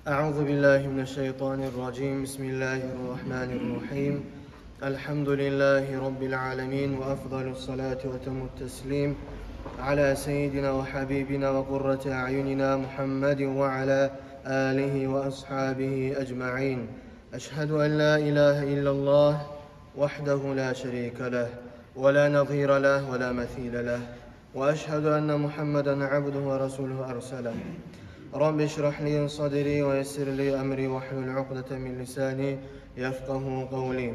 أعوذ بالله من الشيطان الرجيم بسم الله الرحمن الرحيم الحمد لله رب العالمين وأفضل الصلاة وتم التسليم على سيدنا وحبيبنا وقرة أعيننا محمد وعلى آله وأصحابه أجمعين أشهد أن لا إله إلا الله وحده لا شريك له ولا نظير له ولا مثيل له وأشهد أن محمدا عبده ورسوله أرسله رب اشرح لي صدري ويسر لي أمري واحلل عقدة من لساني يفقه قولي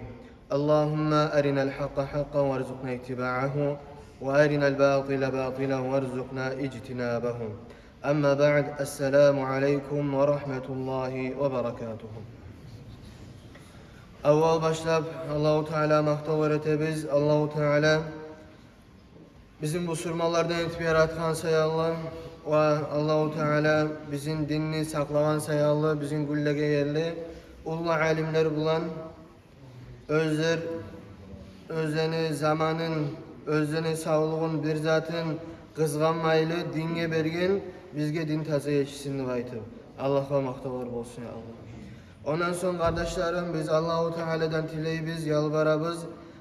اللهم أرنا الحق حقا وارزقنا اتباعه وأرنا الباطل باطلا وارزقنا اجتنابه أما بعد السلام عليكم ورحمة الله وبركاته. Avval başlap Allahu Teala maqtov öğretemiz. Allahu Teala bizim bu surmalardan etip yaratkan sayallah ve Allahu Teala bizim dinini saklavan sayallah, bizim güllege yerli ulu alimler bulan özlerini zamanın, özlerini sağlığın bir zatın kızganmaylı dinge bergen bizge din taze yetişsinini baytı. Allah'a maqtavlar olsun ya Allah. Ondan sonra kardeşlerim biz Allahu Teala'dan tileybiz, yalvarabız.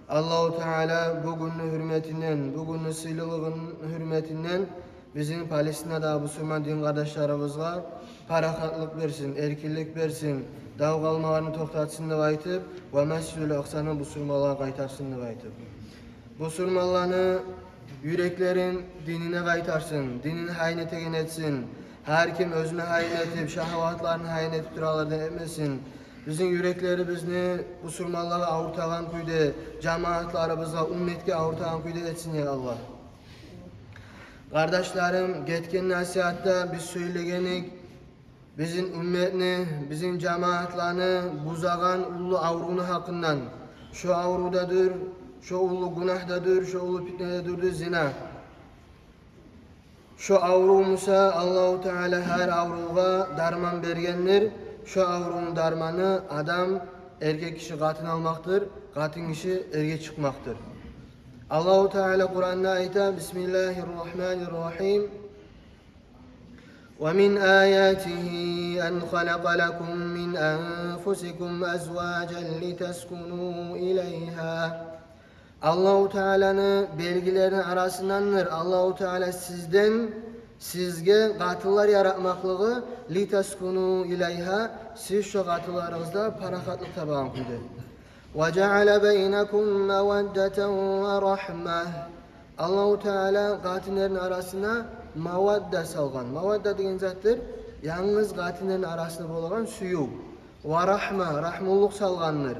Allahu Teala bugünün hürmetinden, bugünün sıylılığın hürmetinden bizim Palestina'da Müslüman din kardeşlerimizle parakatlık versin, erkillik versin, dav kalmalarını toktatsın da baytıp ve Mescid-ül Aksa'nın bu surmalığa kaytarsın da baytıp. Bu surmalarını yüreklerin dinine kaytarsın, dinini haynete genetsin. Her kim özüne hayn etip, şahvatlarını hayn etip duralardan etmesin. Bizim yüreklerimizni bu surmalığa avurtağın kuyde, cemaatlarımızla, ümmetke avurtağın kuyde etsin ya Allah. Kardeşlerim, getken nasihatta biz söylegenik, bizim ümmetini, bizim cemaatlarını buzağan ulu avrunu hakkından. Şu avrudadır, şu ulu günahdadır, şu ulu fitnededir zina. Şu avrumusa Allahu Teala her avruğa darman bergenler. Şu avrunun darmanı adam erkek kişi katın almaktır, katın kişi erkek çıkmaktır. Allahu Teala Kur'an'da ayta Bismillahirrahmanirrahim. وَمِنْ آيَاتِهِ أَنْ خَلَقَ لَكُمْ مِنْ أَنْفُسِكُمْ أَزْوَاجًا لِتَسْكُنُوا إِلَيْهَا. Allahu Teala'nın belgilerinin arasındandır. Allahu Teala sizge katıllar yaratmaklığı litaskunu ileyha siz şu katıllarınızda parakatlık tabağın kuydu. Ve ceale beynekum meveddeten ve rahmeh. Allahu Teala katinlerin arasına mavedde salgan. Mavedde degan zattır. Yalnız katinlerin arasında bulunan suyu. Ve rahme, rahmulluk salgandır.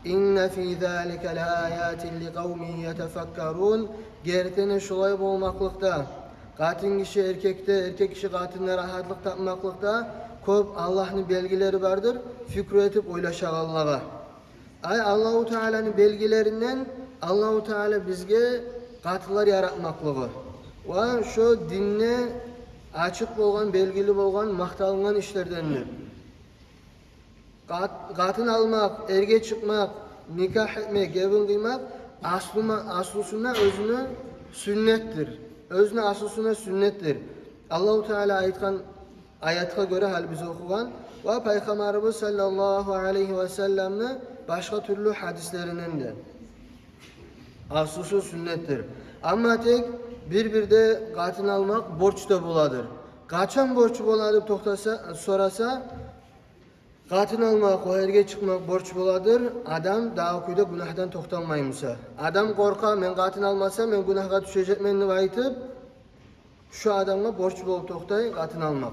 İnne fî zâlike lâyâtin li kavmin yetefekkarûn. Gertene şulay bolmaklıkta. Katin kişi erkekte, erkek kişi katinde rahatlık tapmaklıkta köp Allah'ın belgileri vardır. Fikri etip oylaşak Allah'a. Ay Allahu Teala'nın belgilerinden Allahu Teala bizge katılar yaratmaklığı. Ve şu dinne açık bolgan, belgili bolgan, maktalıngan işlerdendir. Katın almak, erge çıkmak, nikah etmek, evin kıymak aslısına özünü sünnettir. Özüne aslısına sünnettir. Allahu Teala ayetkan ayatka göre hal biz okugan ve Peygamberimiz sallallahu aleyhi ve sellem'le başka türlü hadislerinden de aslısı sünnettir. Ama tek bir de katın almak borç da buladır. Kaçan borç buladır sorasa katın almak, o erge çıkmak borç buladır. Adam daha kuyda günahdan toktanmayımsa. Adam korka, ben katın almasam ben günahga düşecek menni aytıp şu adamla borç bulup toktay, katın almak.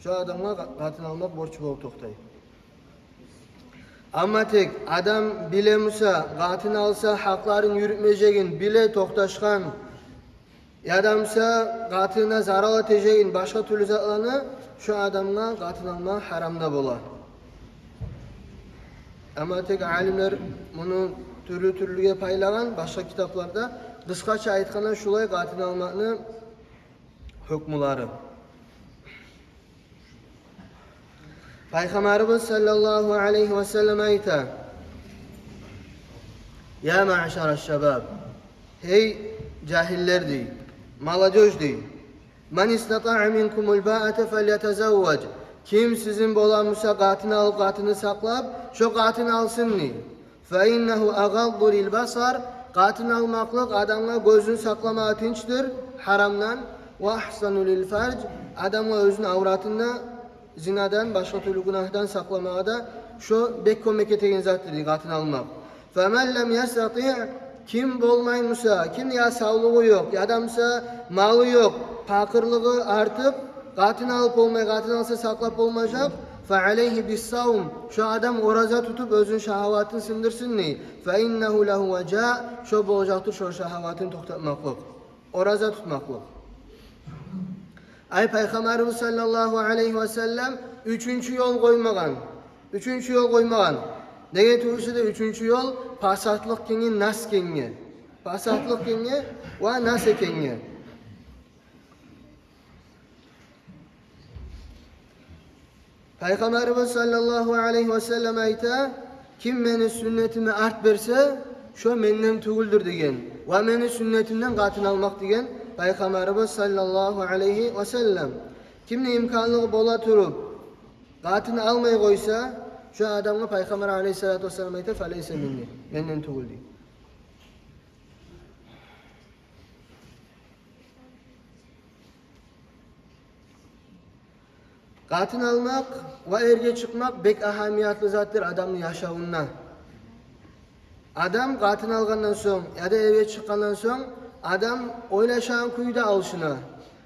Şu adamla katın almak borç bulup toktay. Ama tek adam bilemusa, katın alsa hakların yürütmeyeceğin, bile toktaşkan adamsa katına zarar edeceğin başka türlü zatlarını şu adamla katın almak haramda bolar. Ama tek alimler bunu türlüge paylagan başka kitaplarda kıskaça aytkana şulay katın almakını hükmüleri. Peygamberimiz sallallahu aleyhi ve sellem ayta Ya ma'şara şebab Hey cahiller dey Молодежь dey Men istata'a minkumul ba'ate felyetezevvec Kim sizin bolanmışsa qatını alıp qatını saklap, şu qatını alsın ni. Fe innehu agaddu lil basar. Qatını almaklık adamla gözünü saklama tinçtir haramdan. Ve ahsanu lil farc. Adamla özünün avratında zinadan, başka türlü günahdan saklamaya da şu bek kömek etegen zattır qatını almak. Femen lem yastati' kim bolmaymışsa, kim ya sağlığı yok, ya adamsa malı yok, fakirliği artıp qatını alıp olmay, qatını alsa saklap olmayacak. فَعَلَيْهِ بِالصَّوْمِ şu adam oraza tutup özün şahavatını sindirsin ni. فَاِنَّهُ لَهُ وَجَاء şu bolacaktır şu şahavatını toktatmaklık. Oraza tutmaklık. Ay Peygamberimiz sallallahu aleyhi ve sellem üçüncü yol koymagan. Üçüncü yol koymagan. Nege turuşu da üçüncü yol pasatlık kenge, nas kenge. Pasatlık kenge ve nas kenge. Peygamberimiz sallallahu aleyhi ve sellem ayta kim benim sünnetimi art verse şu menden tuguldur degen ve benim sünnetimden qatını almak degen Peygamberimiz sallallahu aleyhi ve sellem kimne imkanlığı bola turup qatını almay koysa şu adamı Peygamber aleyhissalatu vesselam ayta faleyse minni menden tugul degen. Qatını almak ve erge çıkmak bek ahamiyatlı zattır adamın yaşamına. Adam qatını algandan soň ya da erge çıkkandan soň adam oylaşan kuyda alışına,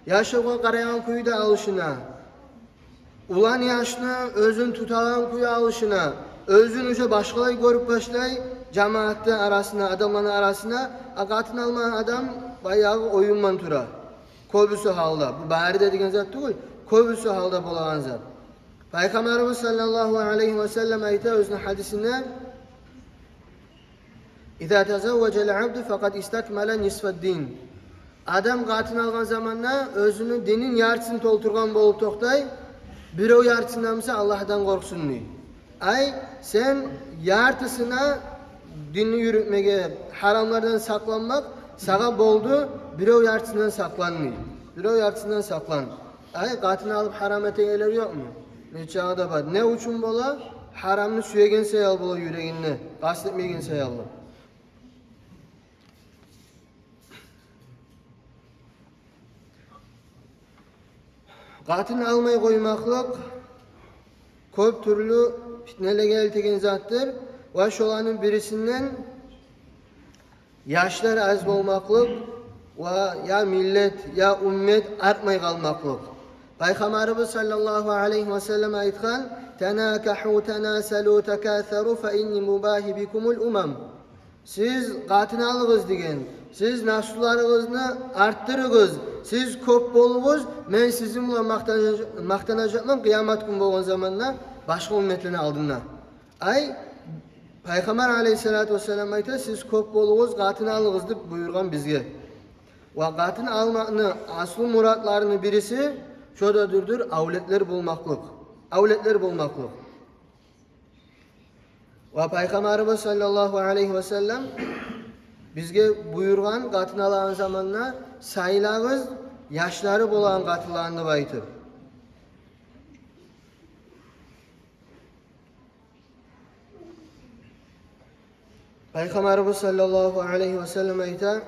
yaşağa qarayan kuyda alışına, ulan yaşını özün tutalan kuyu alışına, özün uşa başkaları görüp başlay cemaatte arasına, adamların arasına qatını almayan adam bayağı oyunman tura. Köbüsü halda. Bu bari dediğin zat değil. Köbüsü halda bolagan zat. Peygamberimiz sallallahu aleyhi ve sellem ayta özünün hadisinde İza tezavvecel abdu fakat istakmele nisfeddin. Adam qatını algan zamanla özünün dinin yarısını tolturgan bolup toktay. Birov yarısındansa Allah'tan korksun ni. Ay sen yartısına dinini yürütmege, haramlardan saklanmak sağa boldu, birov yartısından saklanmıyor. Birov yartısından saklan. Ay qatını alıp haram etengeler yok mu? Ne çağda var. Ne uçun bola? Haramını süyegen sayal bola yüreğinle. Kastetmegen sayal. Qatını almay koymaklık köp türlü fitnelerge eltegen zattır. Ve şolanın birisinden yaşlar az bolmaklık ve ya millet ya ümmet artmay kalmaklık. Peygamberimiz sallallahu aleyhi ve sellem aytgan tenakahu tenasalu tekatharu fe inni mubahi bikumul umam. Siz qatını alığız degen. Siz nasıllarınızı arttırığız. Siz köp bolğuz. Men sizinle maqtanacakmam kıyamet günü bolgan zamanla başka ümmetlerini aldığına. Ay Peygamber aleyhissalatu vesselam ayta siz köp bolğuz, qatını alığız dep buyurgan bizge. Ve qatını almakны aslı muratlarını birisi şodadır avletler bulmaklık. Avletler bulmaklık. Ve Peygamberimiz sallallahu aleyhi ve sellem bizge buyurgan qatını alan zamanla sayılağız yaşları bolan qatılarını baytır. Peygamberimiz sallallahu aleyhi ve sellem ayta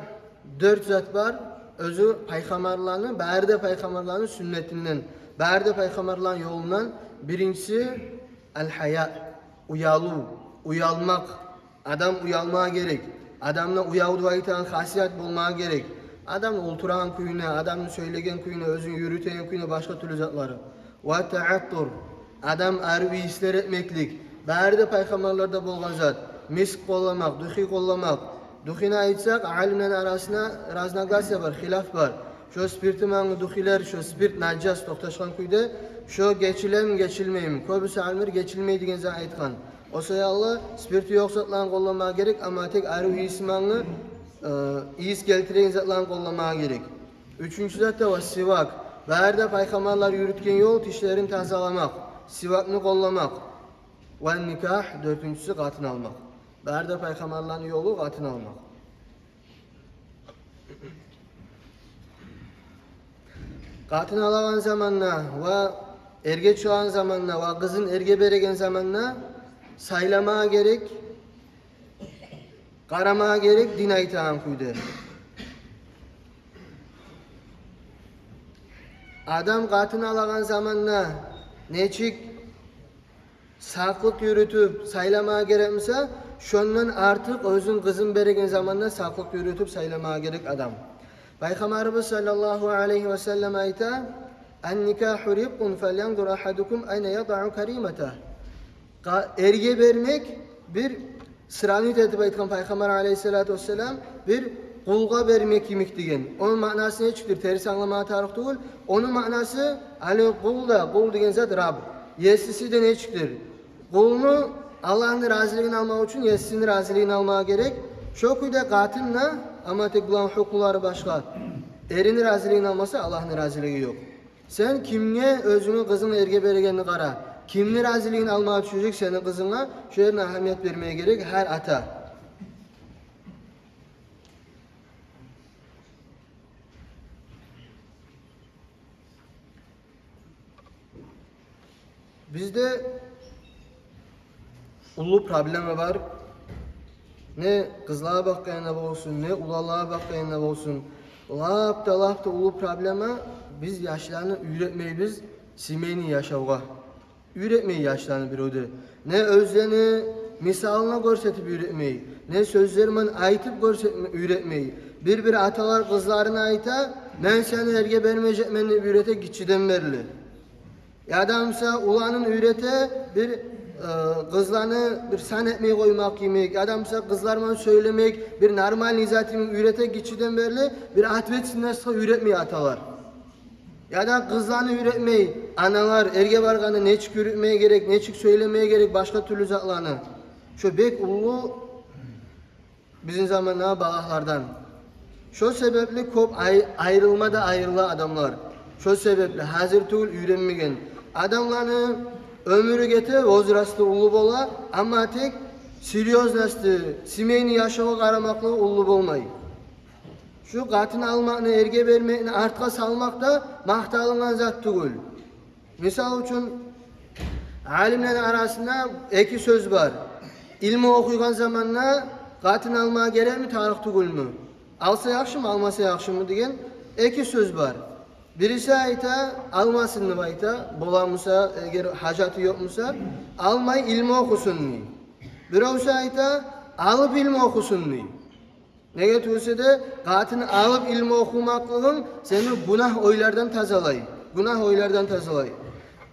4 zat var. Özü peygamberlerin, bärde peygamberlerin sünnetinden, bärde peygamberlerin yolundan birincisi el-haya, uyalu, uyalmak. Adam uyalmaya gerek. Adamla uyavdu aytan hasiyet bulmaya gerek. Adam olturan kuyuna, adamın söylegen kuyuna, özün yürüten kuyuna başka türlü zatları. Ve ta'attur. Adam arvi isler etmeklik. Bärde peygamberlerde bolgan zat. Misk kollamak, duhi kollamak. Duhini aytsak, alimlerin arasında raznaglasya var, hilaf var. Şu spirti manı duhiler, şu spirt najas toktaşkan kuyda, şu geçiler mi geçilmey mi? Köbüsü alimler geçilmeydigen zat aytkan. O sayallı spirti yok zatlarını kollamaya gerek ama tek arvi ismanı iyis geltiren zatlarını kollamaya gerek. Üçüncü zat da var sivak. Bärde peygamberler yürütken yol dişlerini tazalamak, sivakını kollamak. Ve nikah dördüncüsü qatını almak. Bärde peygamberlerin yolu qatını almak. Qatını alagan zamanla ve erge çoğan zamanla ve kızın erge beregen zamanla saylamaya gerek, karamaya gerek din aytağın kuydu. Adam katını alagan zamanla neçik saklık yürütüp saylamaya gerekmese, şondan artık özün kızın beregen zamanla saklık yürütüp saylamaya gerek adam. Peygamberimiz sallallahu aleyhi ve sellem ayta: "En nikahu riqqun felyanzur ahadukum ayne yad'u karimata." Erge vermek bir sıranit edip aytkan Peygamber aleyhissalatu vesselam bir kulga vermek kimik degen. Onun manası ne çıktır? Tersi anlamaya tarif değil. Onun manası ali kul degen zat Rab. Yesisi de ne çıktır? Kulunu Allah'ın razılığını almak için yesisinin razılığını almaya gerek. Şu kuyda katınla ama tek bulan hukukları başka. Erini razılığını almasa Allah'ın razılığı yok. Sen kimne özünü kızın erge beregenini kara. Kimni razılığını almaya düşecek senin kızına, şu yerine ahamiyet vermeye gerek her ata. Bizde ulu problemi var. Ne kızlığa bakayına olsun, ne ulalığa bakayına olsun. Lapta ulu problemi biz yaşlarını üretmeyiz, simeni yaşavga. Üretmeyi yaşlarını bir öde. Ne özlerini misalına görsetip üretmeyi, ne sözlerimin aytıp görsetip üretmeyi. Bir atalar kızlarına ayta, ben seni erge vermeyecek menni ürete gitçiden verili. Adamsa ulanın ürete bir kızlarını bir san etmeyi koymak yemek, adamsa kızlarına söylemek, bir normal nizatimin ürete gitçiden verili, bir atvetsinler üretmeyi atalar. Ya da kızlarını üretmeyi, analar erge varganı neçik üretmeye gerek, neçik söylemeye gerek başka türlü zatlarını. Şu bek ulu bizim zamanına bağlardan. Şu sebeple kop ayrılmada ayrılan adamlar. Şu sebeple hazır tül ürenmegen. Adamlarını ömürü getir, ozrastı ulu bola ama tek seryoznastı, simeyni yaşava karamaklı ulu bolmayı. Şu katını almakını, erge vermekini artka salmak da mahtalınan zat tügül. Misal için alimlerin arasında iki söz var. İlmi okuygan zamanla katını almaya gerek mi, tarih tügül mü? Alsa yakşı mı, almasa yakşı mı diyen iki söz var. Birisi ayta, almasın mı ayta, bolamusa, eğer hacatı yokmusa, almayı ilmi okusun mu? Birisi ayta, alıp ilmi okusun mu? Ne getiriyorsa de katını alıp ilmi okumaklığın seni günah oylardan tazalay. Günah oylardan tazalay.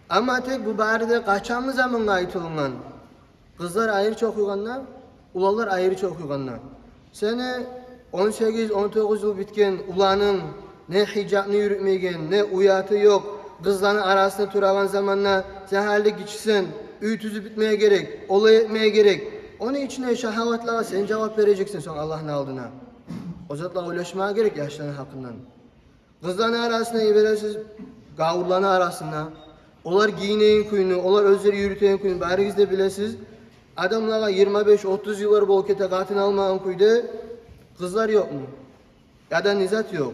Ama tek bu baride kaçanlı zamanla aytılgan. Kızlar ayrı çok uyganlar, ulalar ayrı çok uyganlar. Seni 18-19 yıl bitken ulanın ne hicabını yürütmeygen, ne uyatı yok. Kızların arasında turagan zamanla sen halde geçsin, ütüzü bitmeye gerek, olay etmeye gerek. Onun içine şahavatlara sen cevap vereceksin son Allah'ın aldığına. O zatla ulaşmaya gerek yaşların hakkından. Kızların arasında iberesiz gavurların arasında. Onlar giyineyin kuyunu, onlar özleri yürüteyin kuyunu. Bari de bilesiz. Adamlara 25-30 yıllar bol kete katın almayan kuydu. Kızlar yok mu? Ya da nizat yok.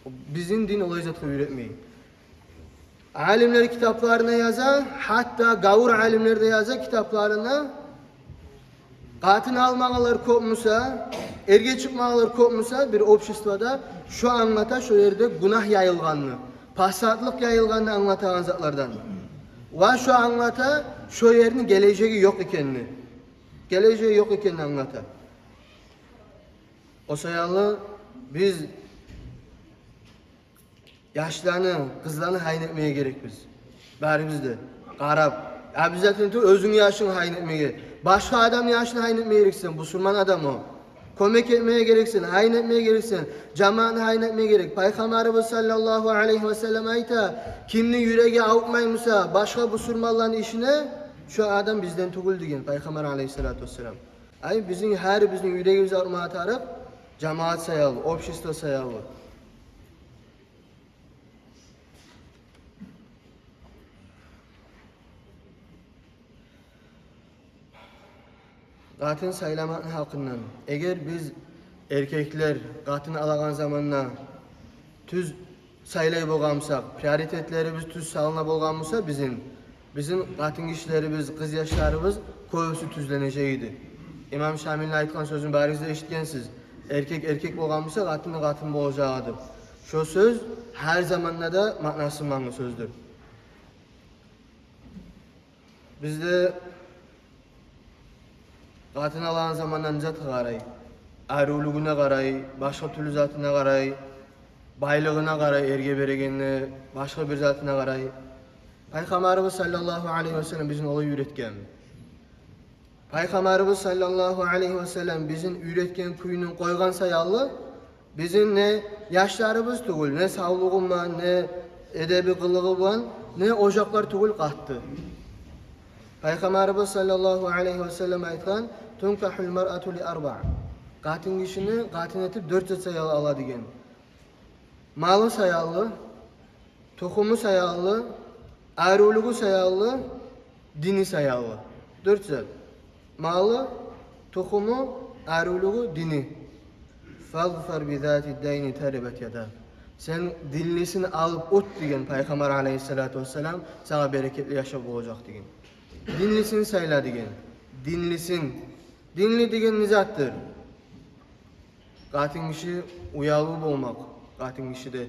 Bizim din olay zatı üretmeyin. Alimler kitaplarına yazar, hatta gavur alimler de yazar kitaplarına. Katın almağalar kopmusa, erge çıkmağalar kopmusa bir обществоda şu anlata şu yerde günah yayılganını, pasatlık yayılganını anlatan zatlardan. Ve şu anlata şu yerin geleceği yok ikenini. Geleceği yok ikenini anlata. O sayalı biz yaşlarını, kızlarını hayn etmeye gerek biz. Bari bizde. Karab. Ya biz zaten özün yaşını hayn etmeye gerek. Başka adam yaşını hayn etmeye gereksin. Busurman adam o. Kömek etmeye gereksin. Hayn etmeye gereksin. Cemaatini hayn etmeye gerek. Peygamberimiz sallallahu aleyhi ve sellem ayta kimni yüreği avutmaymışsa başka busurmanların işine şu adam bizden tugul degen. Peygamber aleyhissalatu vesselam. Ay bizim her bizim yüreğimizi avutmaya tarıp cemaat sayalı, общество sayalı. Katın saylamak hakkından. Eğer biz erkekler katını alagan zamanla tüz saylay bolgamsak, prioritetlerimiz tüz salına bolgamsa bizim qatın kişilerimiz, kız yaşlarımız koyusu tüzleneceğiydi. İmam Şamil'in aytkan sözün barizde eşitkensiz. Erkek bolgamsa qatın bolacağıdır. Şu söz her zamanla da manası manlı sözdür. Bizde qatın alan zamandan zat qaray, ayrılığına qaray, başka türlü zatına qaray, baylığına qaray, erge beregenine, başka bir zatına qaray. Peygamberimiz sallallahu aleyhi ve sellem bizim olayı üretken. Peygamberimiz sallallahu aleyhi ve sellem bizim üretken kuyunun koygan sayallı, bizim ne yaşlarımız tugul, ne sağlığımla, ne edebi kılığı ne ocaklar tugul qattı. Peygamberimiz sallallahu aleyhi ve sellem aytgan, tunkahul mar'atu li arba'. Qatın kişini qatın etip 4 zat sayalı ala degen. Malı sayallı, tohumu sayallı, ayrılığı sayallı, dini sayallı. 4 zat. Malı, tohumu, ayrılığı, dini. Fazfar bi zati dayni taribet yada. Sen dinlisini alıp ot degen Peygamber aleyhissalatu vesselam sana bereketli yaşap olacak degen. Dinlisini sayla degen. Dinlisin. Dinli degen nizattır. Qatın kişi uyalı olmak. Qatın kişi de.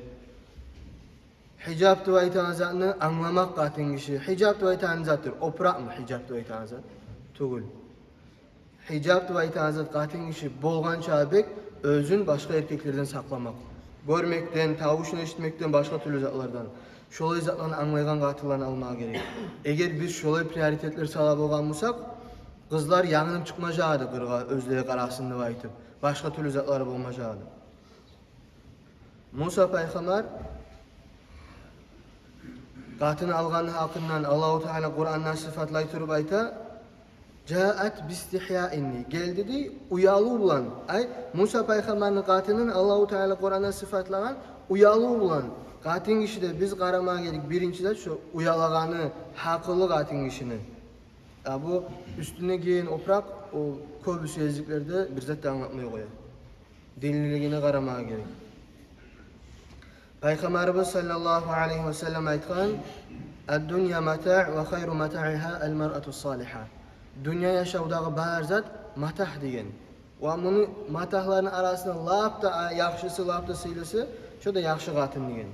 Hicab tıvaytan zatını anlamak qatın kişi. Hicab tıvaytan zattır. Oprak mı hicab tıvaytan zat? Tugul. Hicab tıvaytan zat qatın kişi bolgan çabek özün başka erkeklerden saklamak. Görmekten, tavuşunu eşitmekten, başka türlü zatlardan. Şolay zatlarını anlaygan qatıllarını almağa gerek. Eğer biz şolay prioritetler sala bolgan bolsak, kızlar yanınıp çıkmacağı qırğa özleri qarasını aytıp, başka türlü zatları bolmacağı. Musa Peygamber qatını alğanı hakkından Allahu Teala Kur'an'dan sıfatlay turub ayta, "Ca'at bistihya'inni." Geldi de uyalı ulan. Ay Musa Peygamber'in qatının Allahu Teala Kur'an'dan sıfatlagan uyalı ulan. Qatın kişi de biz qaramağa gerek birincide şu uyalağanı, hakkılı qatın kişini. Bu üstüne giyin oprak o köp sözlüklerde bir zat anlatmaya koyar. Dinliligine qaramağa gerek. Peygamberimiz sallallahu aleyhi ve sellem aytgan, "Ad-dunya mata' ve hayru mata'iha el-mar'atu salihah." Dünya yaşavdağı bar zat matah degen. Ve bunu matahların arasında lapta yaxşısı, lapta sıylısı, şu da yaxşı qatın degen.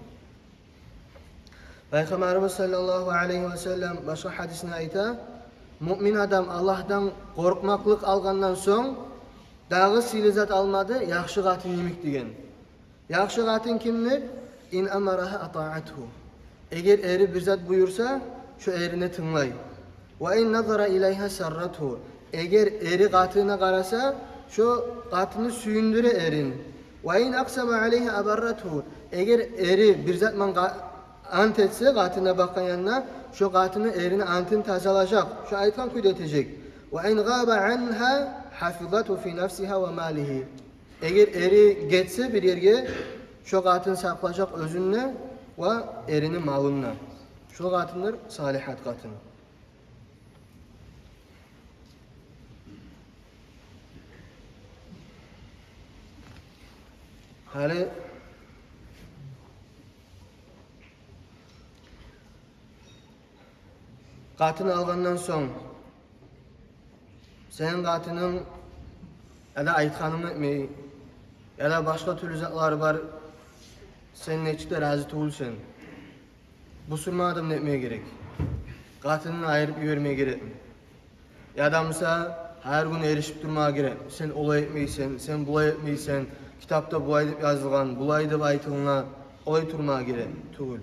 Peygamberimiz sallallahu aleyhi ve sellem başka hadisine ayta, "Mümin adam Allah'tan korkmaklık algandan soň dağı sıylı zat almadı, yaxşı qatın yemek degen. Yaxşı qatın kimdir? İn amaraha ata'athu. Eğer eri bir zat buyursa, şu erine tınlay. Ve in nazara ileyha sarrathu. Eğer eri qatına qarasa, şu qatını suyundure erin. Ve in aqsama aleyha abarrathu. Eğer eri bir zat man ant etse qatına bakkan yanına, şu qatını erini antın tazalacak. Şu aytkan küdetecek. Ve in gaba anha hafizatu fi nafsiha ve malihi. Eğer eri geçse bir yerge, şu qatını saklayacak özünle ve erinin malınla. Şu qatındır salihat qatını. Hali qatını alğandan soň senin qatının ya da aytkanını etmeyi ya da başka türlü zatlar var sen neçikde razı tuğulsen bu sürma adam etmeye gerek. Qatını ayırıp yürümeye gerek mi? Ya adamsa her gün erişip durmaya gerek. Sen olay etmeysen, sen bulay etmeysen, kitapta bulay dep yazılgan, bulay dep aytılına olay turmaya gerek. Tuğul.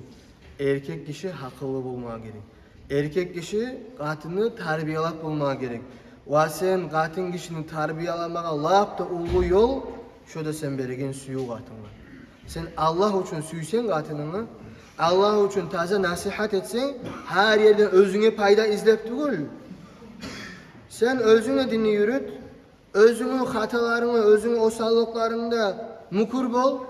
Erkek kişi hakıllı bulmaya gerek. Erkek kişi qatını tarbiyalap bulmaya gerek. Ve sen qatın kişini tarbiyalamağa lapta ulu yol, şöyle sen beregen suyu qatınla. Sen Allah için süysen qatınını, Allah için taze nasihat etsen, her yerden özüne payda izlep tuğul. Sen özüne dinle yürüt, özünün hatalarını, özünün osallıklarında mukur bol,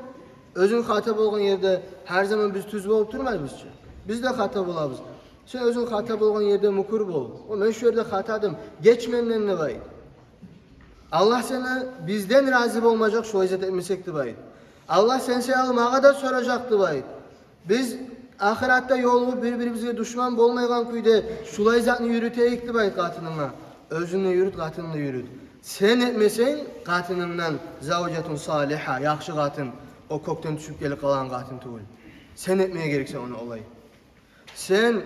özün hata bolgan yerde her zaman biz tüz bolup turmaybızçı. Biz de hata bolabız. Sen özün hata bolgan yerde mukur bol. Men şu yerde hatadım. Geçmenden ne bay? Allah sana bizden razı olmayacak şu izet etmesek de bay. Allah sen almağa da soracaktı bay. Biz ahiratda yolu birbirimize düşman bolmaygan kuyde şulay zatını yürüteyik deb ayt katınına. Özünle yürüt, katınla yürüt. Sen etmesen katınından zavcatun saliha, yaxşı katın. O koktan düşüp gelip kalan katın tuğul. Sen etmeye gerekse onu olay. Sen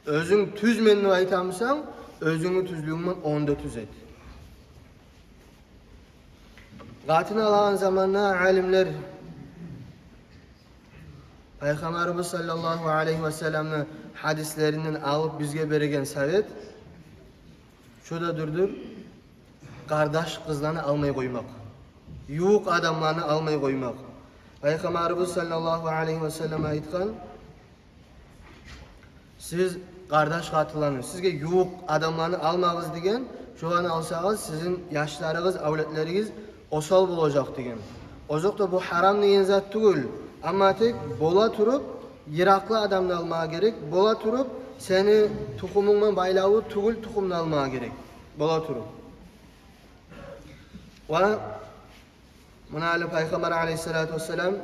özün tüzmenini aytamısan, özünü tüzlüğünden onda tüz et. Katını alan zamanla alimler Peygamberimiz sallallahu aleyhi ve sellem'in hadislerinden alıp bizge beregen savet şurada durdur. Kardeş kızlarını almayı koymak. Yuğuk adamlarını almayı koymak. Peygamberimiz sallallahu aleyhi ve sellem aytkan siz kardeş katılarını, sizge yuğuk adamlarını almağız degen, şu an alsağız sizin yaşlarınız, avletleriniz osal bulacak degen. Ozokta bu haram deyen zat değil. Ama tek bola turup, yiraklı adamını almaya gerek. Bola turup, seni tukumundan baylağı tugul tukumunu almaya gerek. Bola turup. Ve Münali Peygamber aleyhissalatu vesselam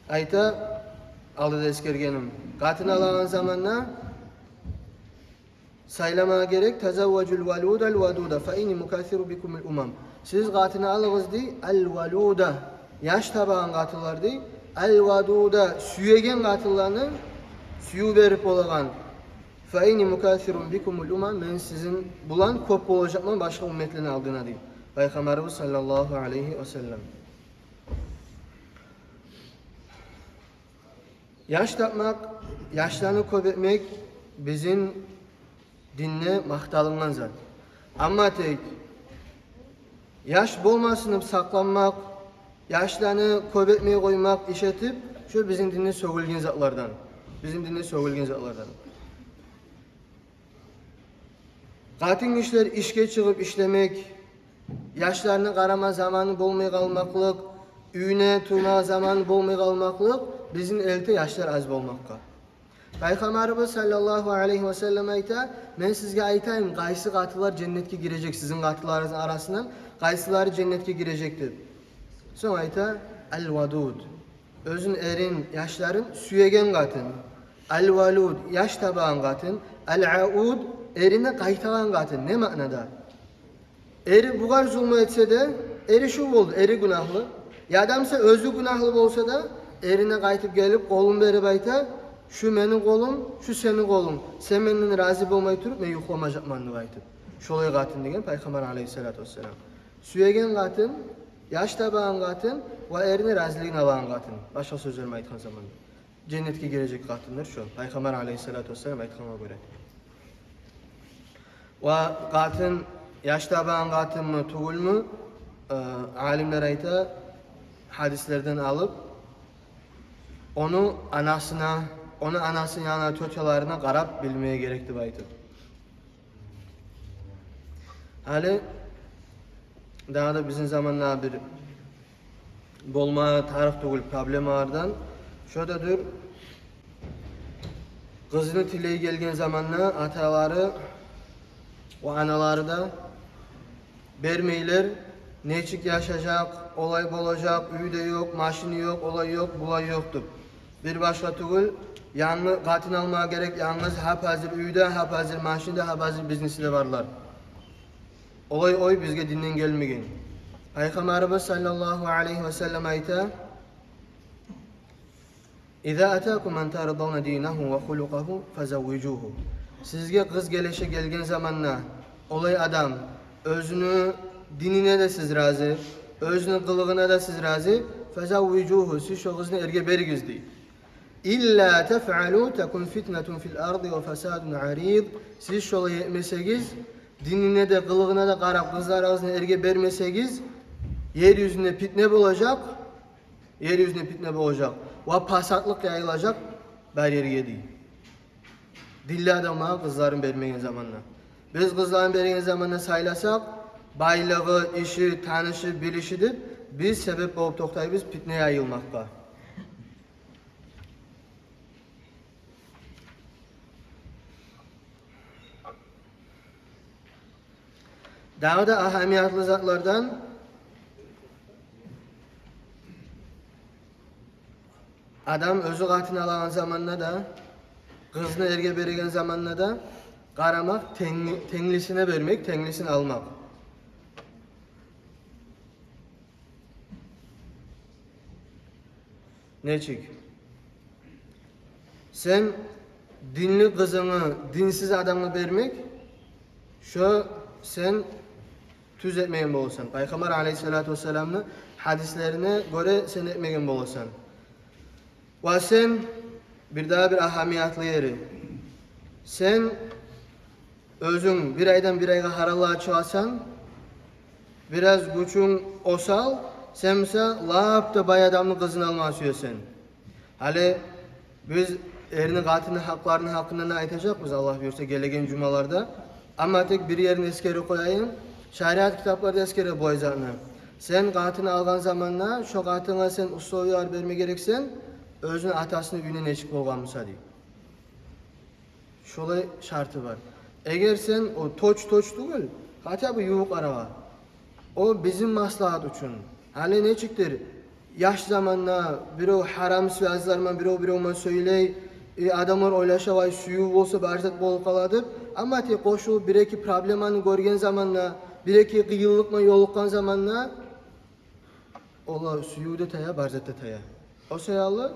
ayta aldı eskergenim. Katını alan zamanla saylamaya gerek. Tezavvacul valudal vaduda fe inni mukathiru bikumul umam. Siz katını alığız di el valuda. Yaş tabağın katılar di. El vaduda süyegen katıllarını suyu verip olagan. Fe inni mukathirun bikumul umam. Ben sizin bulan kop olacakman başka ümmetlerini aldığına di. Peygamberimiz sallallahu aleyhi ve sellem. Yaş tapmak, yaşlarını köpetmek bizim dinle mahtalından zaten. Ama tek yaş bolmasını saklanmak, yaşlarını köpetmeye koymak, işetip şu bizim dinle sövülgen zatlardan. Bizim dinle sövülgen zatlardan. Katın işler işe çıkıp işlemek, yaşlarını karama zamanı bolmay kalmaklık, üyüne turma zamanı bolmay kalmaklık bizim elde yaşlar az bolmakka. Peygamberimiz sallallahu aleyhi ve sellem ayta, ben sizge aytayım, qaysı katılar cennetke girecek sizin katılarınızın arasından, qaysıları cennetke girecektir. Sonra ayta, el-vadud, özün erin, yaşların süyegen katın, el-valud, yaş tabağın katın, el-aud, erine qaytagan katın, ne manada? Eri bu kadar zulmü etse de, eri şu oldu, eri günahlı. Ya adamsa özü günahlı olsa da, erine kaytıp gelip kolun berip ayta, şu benim kolum, şu senin kolun. Sen benden razı olmayı turup, ben yuklamayacak manlı kaytıp. Şolay katın degen Peygamber aleyhissalatu vesselam. Süyegen katın, yaş tabağın katın ve erine razılığını alan katın. Başka sözlerimi aytkan zaman. Cennetke girecek katınlar şu. Peygamber aleyhissalatu vesselam aytkana göre. Ve katın, yaş tabağın katın mı, tugul mu? Alimler ayta hadislerden alıp onu anasına, onu anasının yanına töçalarına qarab bilmeye gerekti baytı. Hali daha da bizim zamanlar bir bolma tarif tugul problem vardan şöyle kızını tileye gelgen zamanla ataları o anaları da vermeyler, neçik yaşayacak, olay olacak, üyde yok, maşini yok, olay yok, bulay yoktur. Bir başka tugul, yanlı katın almaya gerek, yalnız hep hazır üyde, hep hazır maşinde, hep hazır biznesi de varlar. Olay oy bizge dinden gelmegen. Peygamberimiz sallallahu aleyhi ve sellem ayta, İza atakum men taradawna dinahu ve hulukahu fezavvicuhu. Sizge kız gelişe gelgen zamanla olay adam özünü dinine de siz razı, özünün kılığına da siz razı, fezavvicuhu siz şu kızını erge berigiz değil. İlla tef'alu tekun fitnetun fil ardı ve fesadun arid. Siz şu olay etmesegiz, dinine de kılığına da karab kızlar ağzına erge vermesegiz, yeryüzünde fitne olacak, yeryüzünde fitne olacak ve pasatlık yayılacak, bir yerge değil. Dilli adama kızların vermeyen zamanla. Biz kızların vermeyen zamanla saylasak, baylığı, işi, tanışı, bilişidir. Biz sebep olup toktayız fitneye yayılmakta. Daha da ahamiyatlı zatlardan Adam özü qatını alan zamanla da, kızını erge beregen zamanla da qaramak, tenglisine vermek, tenglisini almak. Neçik? Sen dinli kızını dinsiz adamı vermek, şu sen tüz etmeyen bolsan. Peygamber aleyhissalatu vesselam'ın hadislerine göre sen etmeyen bolsan. Ve sen bir daha bir ahamiyatlı yeri. Sen özün bir aydan bir ayga haralığa çıkasan, biraz güçün osal, sen mesela lap da bay adamın kızını alma süyorsun. Hali biz erinin katının haklarının hakkında ne aytacak biz Allah buyursa gelegen cumalarda. Ama tek bir yerini eskeri koyayım. Şariat kitaplarda eskeri boyazanı. Sen katını algan zamanla şu katına sen usta uyar verme gereksen özünün atasını üyüne neçik bolgan mısa deyip. Şolay şartı var. Eğer sen o toç değil, hatta bu yuvuk araba. O bizim maslahat için. Hali neçiktir? Yaş zamanla biri haram sözlerman biri söyley, adamlar oylaşavay suyu olsa barzat bol kaladır. Ama te koşu bir iki problemanı görgen zamanla, bir iki kıyıllıkma yolukkan zamanla ola suyu da taya, barzat da taya. O seyalı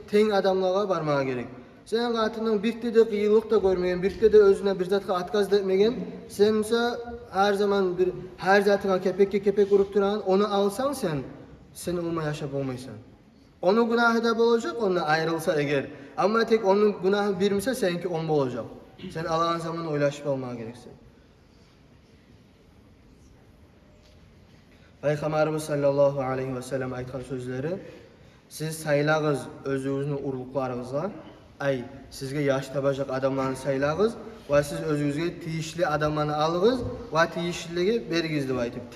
ten adamlığa varmaya gerek. Sen katının birlikte de kıyılık da görmeyen, birlikte de özüne bir zatka atkaz da etmegen, sen mesela her zaman her zatına kepek vurup duran, onu alsan sen olma yaşap olmaysan. Onun günahı da olacak, onunla ayrılsa eğer. Ama tek onun günahı bir misal seninki 10 olacak. Sen Allah'ın zamanı oylaşıp olmaya gereksin. Peygamberimiz sallallahu aleyhi ve sellem aytkan sözleri, siz saylağız özünüzün urluklarınızla, ay sizge yaş tabacak adamlarını saylağız ve siz özünüzge tiyişli adamlarını alığız ve tiyişliliği bergizdi baytip,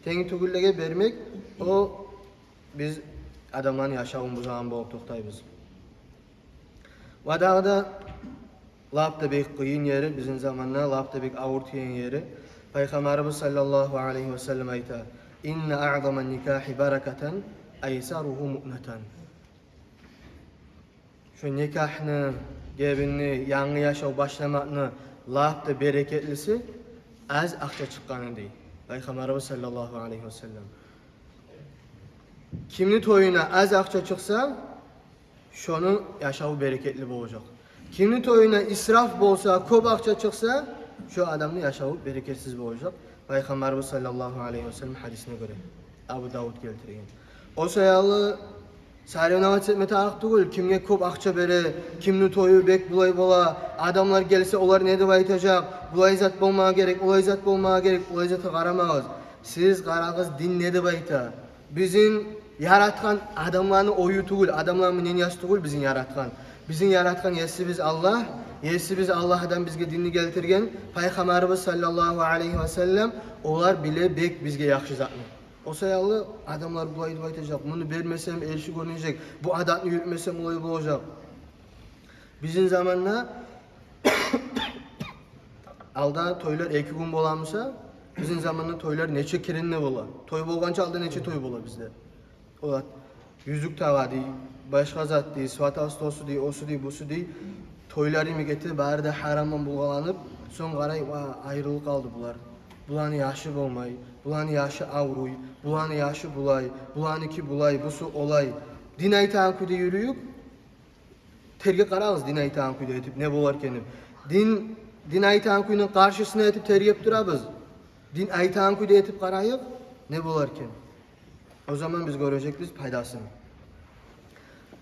tengi tügüllege vermek, o biz adamların yaşağın bu zaman boğup toktayız. Ve daha da lapta bek kıyın yeri, bizim zamanla lapta bek avurtiyen yeri. Peygamberimiz sallallahu aleyhi ve sellem ayta, inne a'zaman nikahi barakatan aysaruhu mu'natan. Şu nikahını, gebini, yanı yaşav başlamakını lapta bereketlisi az akça çıkkanı değil. Peygamberimiz sallallahu aleyhi ve sellem. Kimni toyuna az akça çıksa, şonu yaşav bereketli olacak. Kimni toyuna israf bolsa, köp akça çıksa, şu adamın yaşav bereketsiz olacak. Peygamberimiz sallallahu aleyhi ve sellem hadisine göre. Abu Davud keltirген. O sayalı sarınavat etmete araq değil, kimge köp akça bere, kimni toyu bek bulay bola, adamlar gelse olar ne dep aytacak, bulay zat bolmağa gerek, bulay zat bolmağa gerek, bulay zata qaramağız. Siz qarağız din ne dep ayta. Bizim yaratkan adamların oyu tugul, adamların menen yaş tugul bizim yaratkan. Bizim yaratkan yesi biz Allah, yesi biz Allah'dan bizge dinni keltirgen. Peygamberimiz sallallahu aleyhi ve sellem olar bile bek bizge yaxşı zatны. O sayalı adamlar bulay dep aytacak. Bunu vermesem elçi görünecek. Bu adatını yürütmesem olay olacak. Bizim zamanla alda toylar 2 gün bolamsa, bizim zamanla toylar neçe kirinne bola. Toy bolgança alda neçe toy bola bizde. O yüzük tava dey, başka zat dey, swat astosu dey, osu dey, busu dey. Toyları mı getir, bari de haramdan bulgalanıp, son qaray ayrılık aldı bular. Bulanı yaşı bolmay, bulanı yaşı avruy, bulanı yaşı bulay, bulanı ki bulay, busu olay. Din aytan küde yürüyüp, terge qarağız din aytan küde etip ne bolarkenim. Din aytan küdenin karşısına etip tergep durabız. Din aytan küde etip qarayıp ne bolarken. O zaman biz görecekbiz paydasını.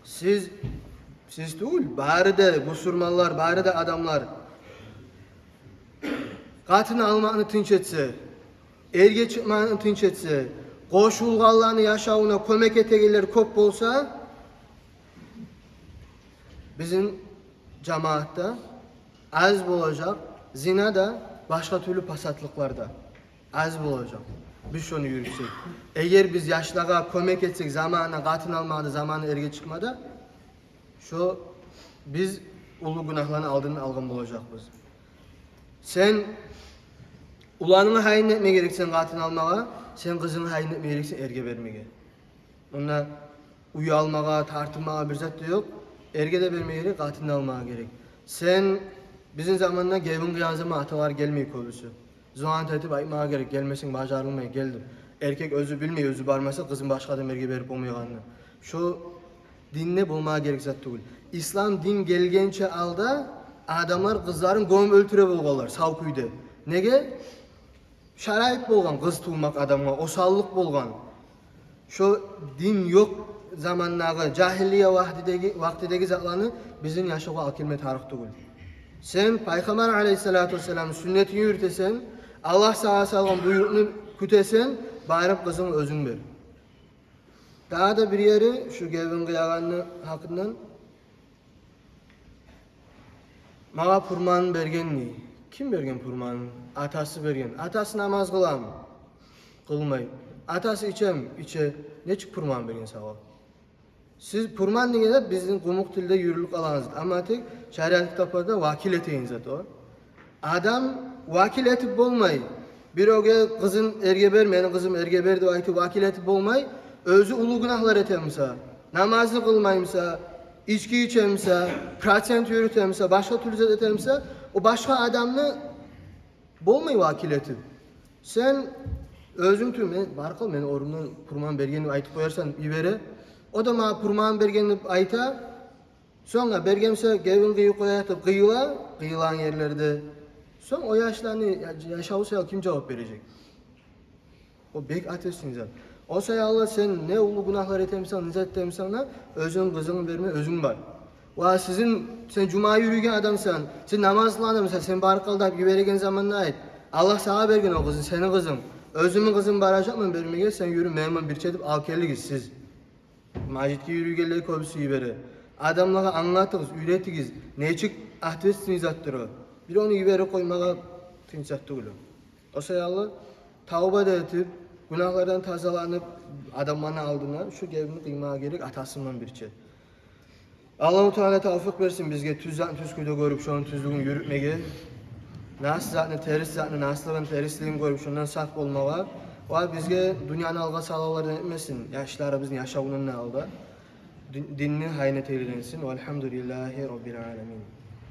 Siz değil, bari de bu surmallar, bari de adamlar katını almağını tınç etse, erge çıkmağını tınç etse, koşulgallarını yaşavına kömek etegeler köp bolsa, bizim cemaatta az bolacak, zina da başka türlü pasatlıklarda az bolacak. Biz şunu yürütsek. Eğer biz yaşlığa kömek etsek, zamanına katını almadı, zamanı erge çıkmadı, şu biz ulu günahlarını aldığını algın olacak biz. Sen ulanını hayin etmeye gereksen katını almağa, sen kızını hayin etmeye gereksen erge vermeye. Onunla uyu almağa, tartılmağa bir zat da yok. Erge de vermeye gerek, katını almağa gerek. Sen bizim zamanında gevin kıyazıma atalar gelmeyi kolusu. Zuhan tetip aymağa gerek, gelmesin bacarılmayı geldim. Erkek özü bilmeyi, özü barmasa kızın başka adam erge verip olmayanını. Şu dinle bulmağa gerek zat değil. İslam din gelgençe alda adamlar kızların göm öldüre bolğanlar savkuyda. Nege? Şarayip bolğan kız tuğmak adamga, osallık bolğan. Şu din yok zamanlağı, cahiliye vaktideki zatlarını bizim yaşağa akilme tarih değil. Sen Peygamber aleyhissalatu vesselam sünnetini yürütesen, Allah sana salgan buyruğunu kütesen, bayram kızın özün ver. Daha da bir yeri şu gevin kıyağanı hakkından mağa purman bergenni. Kim bergen purmanı? Atası bergen. Atası namaz kılam. Kılmay. Atası içem, içe. Neçik purman bergen sağa? Siz purman degende bizning gumuk tilde yürürlük alanız. Ama tek şeriat kitaplarda vakil eteyiniz o. Adam vakil etip bolmay. Bir oge kızın erge ber, meni kızım erge ber dep aytıp vakil etip bolmay. Özü ulu günahlar etemsa, namazı kılmaymsa, içki içemse, prosent yürütemse, başka türlü zat etemse, o başka adamını bolmay vakil etip. Sen özün tüm, barkal meni orumdan purman bergenini aytıp koyarsan ibere, o da ma purman bergenini ayta, sonra bergemse gevin kıyı koyatıp kıyılan yerlerde, son o yaşlarını yaşavsa kim cevap verecek? O bek ateşsin zaten. O say Allah sen ne ulu günahlar etemsen, nizet etemsen, özün kızını verme, özün var. Ve sen cuma yürüyen adamsan, sen namazlı adamsan, sen barkalda veregen zamanına ait. Allah sana bergen o kızın, senin kızın. Özümün kızın baracak mı vermeye sen yürü memnun bir çedip alkelligiz siz. Macitki yürüyenleri köbüsü ibere. Adamlara anlatınız, üretiniz. Neçik ahdesiniz attırı. Bir onu ibere koymağa tinsattı gülüm. O say Allah tavba da etip, günahlardan tazalanıp adamlarını aldığında şu gevini kıymaya gerek atasından bir çe. Allah-u Teala tavfik versin bizge tüz kuyda görüp şunun tüzlüğünü yürütmeye. Nasıl zatını teris zatını naslığın terisliğini görüp şundan saf olmağa. Ve bizge dünyanın alga sağlaulardan etmesin. Yaşlarımızın yaşavunun alda. Dinini haynet eylesin. Velhamdülillahi Rabbil alemin.